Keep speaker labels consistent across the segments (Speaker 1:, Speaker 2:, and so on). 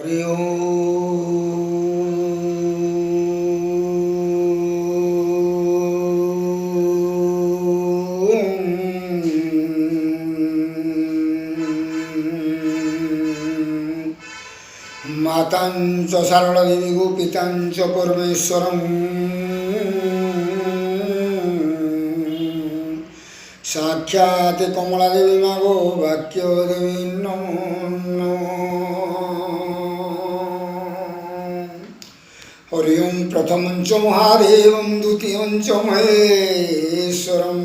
Speaker 1: হরি ওম। মাতাং চ সারলা দেবী গো পিতাং চ পরমেশ্বরং সাক্ষাৎ কমলা দেবী মা গো বাক্য দেবী নমো নমঃ। হরি ওম। প্রথমং চ মহাদেবং দ্বিতীয়ং চ মহেশ্বরং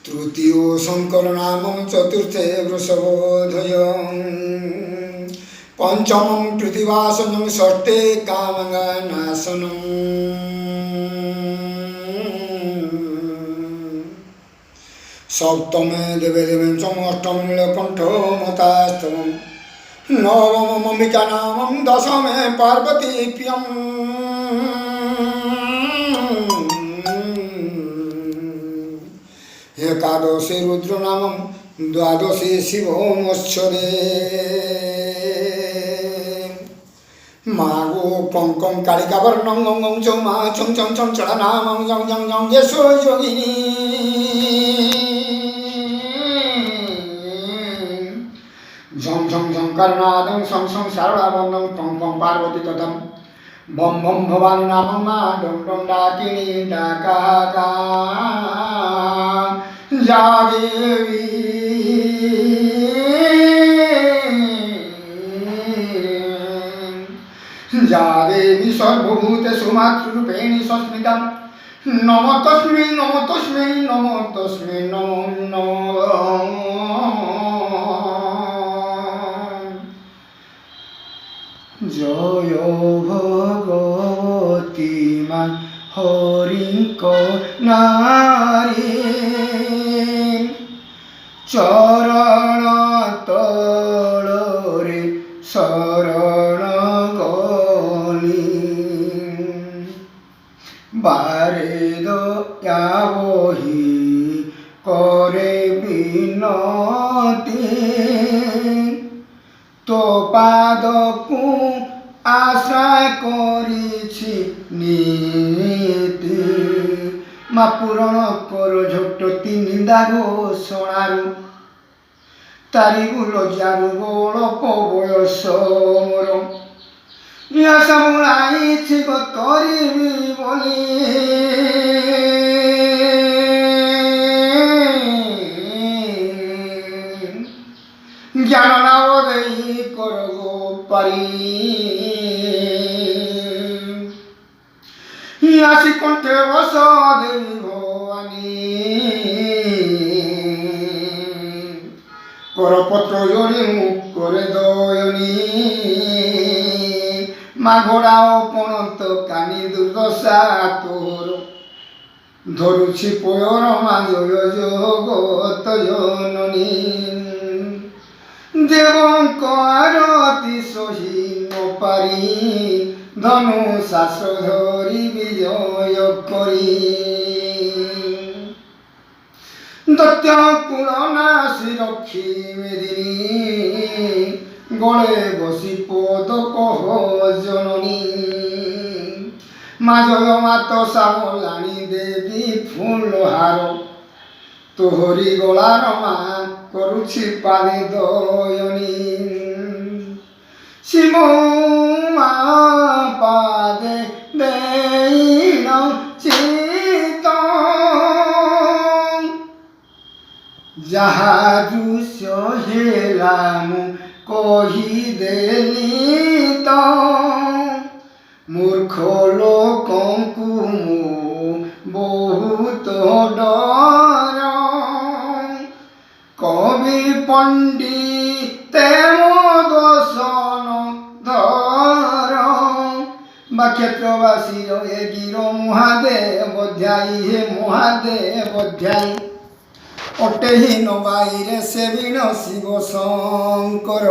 Speaker 1: তৃতীয় শঙ্কর নামং চতুর্থে বৃষভোধয়ং পঞ্চমং পৃথিবাসনং ষষ্ঠে কামনাশনং সপ্তমে দেবে দেবেন অষ্টম নীলকণ্ঠ মতাস্তমং নবম অম্বিকা নামং দশমে পার্বতী প্রিয়ম একাদশে রুদ্র নামং দ্বাদশে শিবমোচ্ছদে মাগো কঙ্কং কালিকাবর্ণং গঙ্গং চৌমা ছং ছং ছং চড়া নামং জং জং জং যশো যোগিনী ঝং ঝং ঝং করুণাদং সং সং সারদাবন্দং টং টং পার্বতী তদম বম বম ভবানী নামং মা ডং ডং ডাকিনী ডাকা যা দেবী যা দেবী সর্বভূতেষু মাতৃরূপেণি সংস্থিতা নমো তস্मै নমো তস্मै নমো তস্मै নমো নমঃ। জয় ভগবতী মা হরিঙ্ক নারী চরণ তଳରେ শরণ গলি বারে দয়া বহি করে বিনতি তো পাদকু আশা করিছি নীতি মা পূরণ কর ঝোট তিনি দাগো সোনারু তারি গুলো যারু অল্প বয়স মোর আশা মুড়াইছি গো করিবি বলি জ্ঞান নাও দেই করব পারি আসি কণ্ঠে বস দেবী ভবানী করপত্র জড়ি মুখ করে দয়নী মা ঘোড়াও পণত কানি দুর্দশা তোর ধরুছি পয়র মা জয় জগত জননী দেবঙ্ক আরতি সহি পারি ধনু শাস্ত্র ধরি বিজয় করি দত্ত কুলনাশী রক্ষী মেদিনী গলে বসি পদ কহ জননী মা জয় মাত শ্যামলাণী দেবী ফুলহার তোহরি গলার মা করুছি পারে দয়নী শিব মা পাদে দেইন চিত যাহা দৃশ্য হেলাম কহি দেলি তো মূর্খ লোকଙ୍କୁ ମୁଁ ବହୁତ ଡର কবি পণ্ডিতে দোষণ ধর বাক্ষেত্রবাসী এ গির মহাদেব ধ্যায়ী হে মহাদেব ধ্যায়ী অটেহীন বাইরে সেবিণ শিব শঙ্কর।